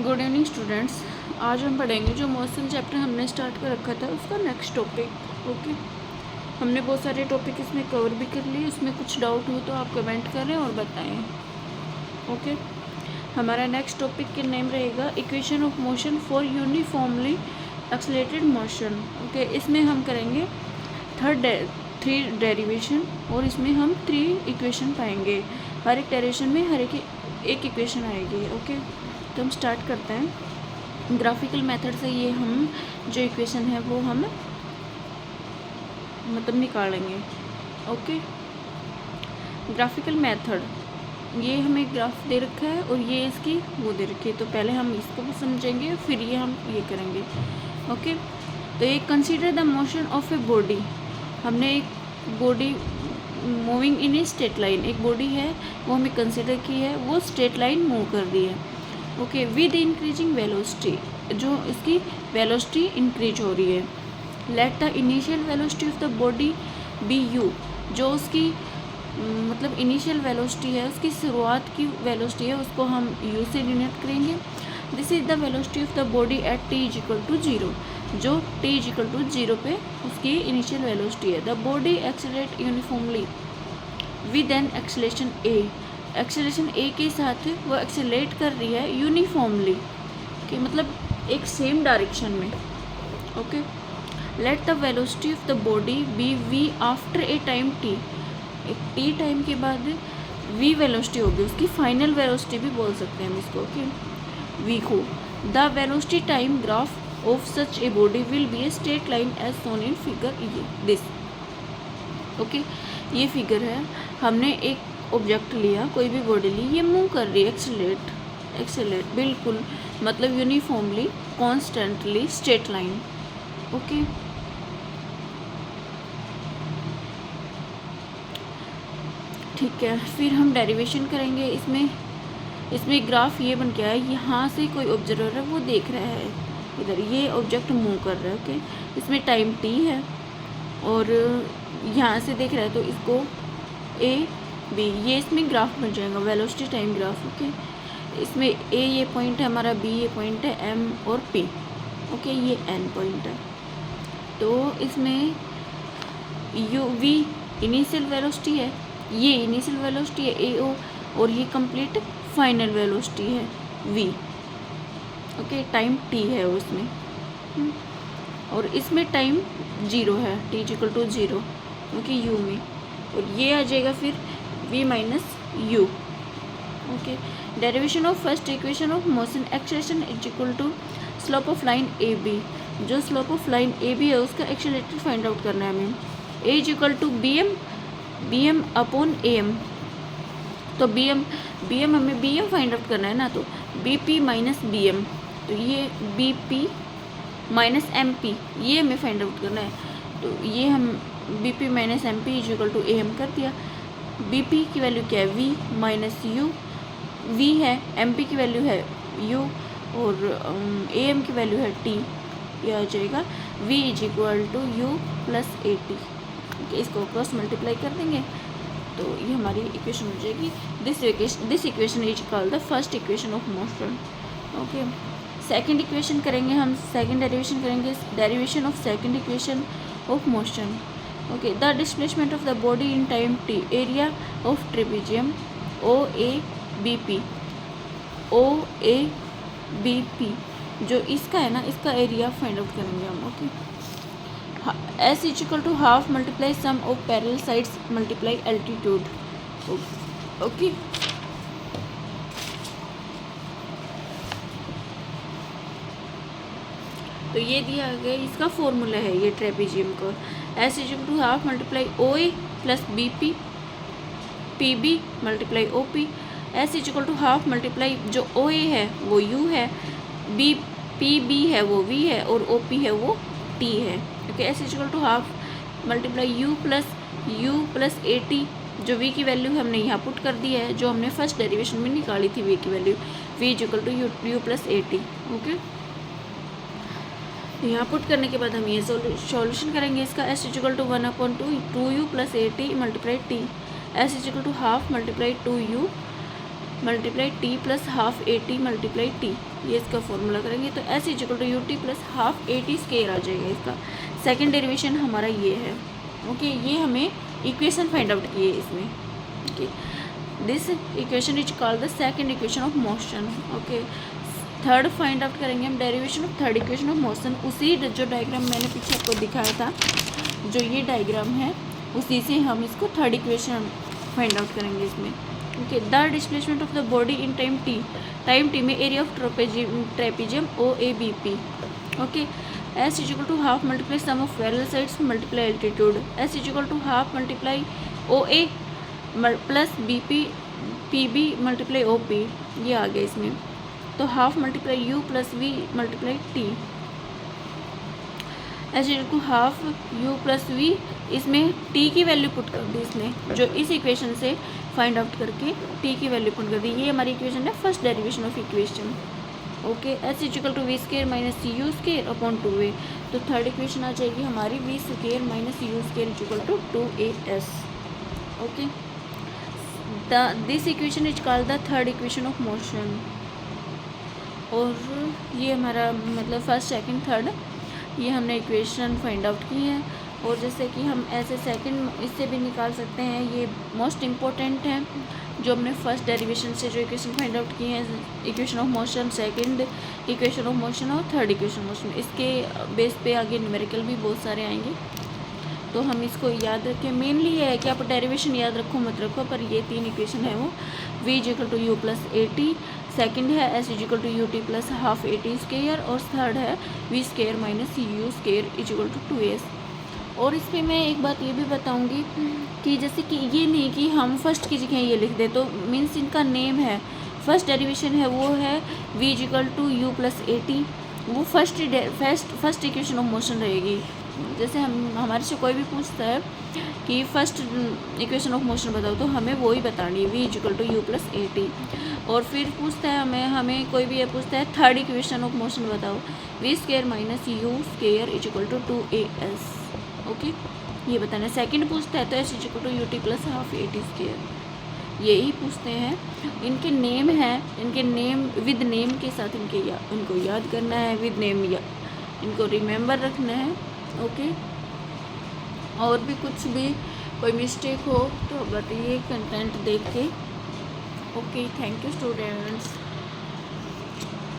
Good evening students. आज हम पढ़ेंगे जो मोशन चैप्टर हमने स्टार्ट कर रखा था उसका नेक्स्ट टॉपिक। ओके, हमने बहुत सारे टॉपिक इसमें कवर भी कर लिए। उसमें कुछ डाउट हो तो आप कमेंट करें और बताएं। ओके, हमारा नेक्स्ट टॉपिक का नेम रहेगा equation of motion for uniformly accelerated motion. Okay, इसमें हम करेंगे थ्री डेरिवेशन और इसमें हम 3 इक्वेशन पाएंगे। हर एक डेरिवेशन में हर एक इक्वेशन आएगी। ओके, तो हम स्टार्ट करते हैं ग्राफिकल मेथड से। ये हम जो इक्वेशन है वो हम मतलब निकालेंगे। ओके, ग्राफिकल मेथड, ये हमें ग्राफ दे रखा है और ये इसकी वो दे रखी है। तो पहले हम इसको भी समझेंगे फिर ये हम ये करेंगे। ओके, तो ये consider the motion of a body. हमने एक body moving in A straight line, एक बॉडी है वो हमें कंसिडर की है, वो स्ट्रेट लाइन मूव कर रही है। ओके, विद इंक्रीजिंग वेलोसिटी, जो इसकी वेलोसिटी इंक्रीज हो रही है। Let the initial velocity of the body be u, जो उसकी मतलब इनिशियल वेलोसिटी है, उसकी शुरुआत की वेलोसिटी है, उसको हम यू से डिनोट करेंगे। This is the velocity of the body at t is equal to 0, जो टी इज इक्वल टू 0 पे उसकी इनिशियल वेलोसिटी है। The body accelerate uniformly with an acceleration a, acceleration a के साथ वो एक्सेलरेट कर रही है यूनिफॉर्मली, कि मतलब एक सेम डायरेक्शन में। Okay, let the velocity of the body be v after a time t, एक टी टाइम के बाद वी वेलोसिटी होगी, उसकी फाइनल वेलोसिटी भी बोल सकते हैं हम इसको। ओके, वी को the velocity time graph of such a body will be a straight line as shown in figure this. Okay, ये फिगर है, हमने एक ऑब्जेक्ट लिया, कोई भी बॉडी ली, ये मूव कर रही है एक्सेलरेट बिल्कुल मतलब uniformly constantly straight line. Okay, ठीक है, फिर हम डेरिवेशन करेंगे। इसमें ग्राफ ये बन गया है, यहाँ से कोई ऑब्जर्वर है वो देख रहा है इधर, ये ऑब्जेक्ट मूव कर रहा है। ओके, इसमें टाइम टी है और यहाँ से देख रहा है, तो इसको ए बी, ये इसमें ग्राफ बन जाएगा, वेलोसिटी टाइम ग्राफ। ओके, इसमें ए ये पॉइंट है हमारा, बी ये पॉइंट है, एम और पी। ओके, ये एन पॉइंट है। तो इसमें यू वी इनिशियल वेलोसिटी है, ये इनिशियल वेलोसिटी है ए ओ, और ये कंप्लीट फाइनल वेलोसिटी है वी। ओके, टाइम टी है उसमें और इसमें टाइम 0 है, t equal to 0। Okay, u में, और ये आ जाएगा फिर v minus u. Okay, derivation of first equation of motion acceleration is equal to slope of line A B, जो slope of line A B है उसका एक्सेलरेशन फाइंड आउट करना है हमें। A is equal to B M upon A M, तो B M हमें B M find out करना है ना, तो B P minus B M, तो ये B P minus M P ये हमें फाइंड आउट करना है। तो ये हम B P minus M P is equal to A M कर दिया। बी पी की वैल्यू क्या है, वी माइनस यू, वी है, एम पी की वैल्यू है यू और ए एम की वैल्यू है टी। यह आ जाएगा v is equal to u plus a t. इसको क्रॉस मल्टीप्लाई कर देंगे तो ये हमारी इक्वेशन हो जाएगी। This equation is called the first equation of motion. Okay, second equation करेंगे हम, सेकेंड डेरिवेशन करेंगे, derivation of second equation of motion. Okay, the displacement of the body in time t, area of trapezium O A B P, जो इसका है ना, इसका area find out करेंगे हम। Okay, s is equal to half multiply sum of parallel sides multiply altitude. Okay, तो ये दिया गया, इसका फॉर्मूला है ये ट्रेपेजियम का, s is equal to half multiply O A plus B P, P B multiply O P, s is equal to half multiply जो O ए है वो यू है, बी पी बी है वो वी है और ओ पी है वो टी है। Okay, s is equal to half multiply u plus a t, जो वी की वैल्यू हमने यहाँ पुट कर दी है, जो हमने फर्स्ट डेरिवेशन में निकाली थी वी की value, v is equal to u plus a t. Okay, यहाँ पुट करने के बाद हम ये सॉल्यूशन करेंगे इसका। S is equal to 1/2 u plus a t multiply t, s is equal to half multiply 2u multiply t plus half a t multiply t, ये इसका फॉर्मूला करेंगे तो s is equal to u t plus half a t square आ जाएगा। इसका second derivation हमारा ये है। ओके, ये हमें इक्वेशन फाइंड आउट की है इसमें। Okay, this equation is called the second equation of motion. Okay, third find out करेंगे हम derivation of third equation of motion. उसी जो डायग्राम मैंने पीछे आपको दिखाया था, जो ये डायग्राम है, उसी से हम इसको थर्ड इक्वेशन फाइंड आउट करेंगे इसमें। Okay, the displacement of the body in time t में area of trapezium O A B P. Okay, s is equal to half multiply sum of parallel sides multiply altitude. S is equal to half multiply O A plus B P P B multiply O P, ये आ गया इसमें। तो half multiply u plus v multiply t. S is to half u plus v, इसमें T की value put कर दी इसमें, जो इस इक्वेशन से फाइंड आउट करके टी की वैल्यू पुट कर दी। ये हमारी इक्वेशन है, first derivation of equation. Okay, s is equal to v square minus u square upon 2a। तो थर्ड इक्वेशन आ जाएगी हमारी v square minus u square is equal to 2as। Okay, this equation is called the third equation of motion. और ये हमारा मतलब first second third, ये हमने इक्वेशन फाइंड आउट की है। और जैसे कि हम ऐसे सेकंड इससे भी निकाल सकते हैं, ये मोस्ट इम्पोर्टेंट है जो हमने फर्स्ट डेरिवेशन से जो इक्वेशन फाइंड आउट की है, equation of motion, second equation of motion और थर्ड इक्वेशन मोशन। इसके बेस पे आगे न्यूमेरिकल भी बहुत सारे आएंगे, तो हम इसको याद रखें। मेनली ये है कि आप डेरिवेशन याद रखो मत रखो, पर ये तीन इक्वेशन है वो, v is equal to u plus a t, second है s is equal to u t plus half a t square, और थर्ड है v square minus u square is equal to 2s। और इस पर मैं एक बात ये भी बताऊंगी कि जैसे कि ये नहीं कि हम फर्स्ट की जगह ये लिख दे, तो मीन्स इनका नेम है, फर्स्ट डेरिवेशन है वो है v is equal to u plus a t, वो फर्स्ट इक्वेशन ऑफ मोशन रहेगी। जैसे हमारे से कोई भी पूछता है कि फर्स्ट इक्वेशन ऑफ मोशन बताओ, तो हमें वो ही बतानी है, v is equal to u plus a t. और फिर पूछता है हमें कोई भी ये पूछता है थर्ड इक्वेशन ऑफ मोशन बताओ, v square minus u square is equal to 2as। Okay, ये बताना है। सेकंड पूछता है तो s is equal to u t plus half a t square, यही पूछते हैं। इनके नेम है, इनके नेम विद नेम के साथ इनको याद करना है, विद नेम या इनको रिमेंबर रखना है। ओके, और भी कुछ भी कोई मिस्टेक हो तो बताइए कंटेंट देख के। Okay, thank you students.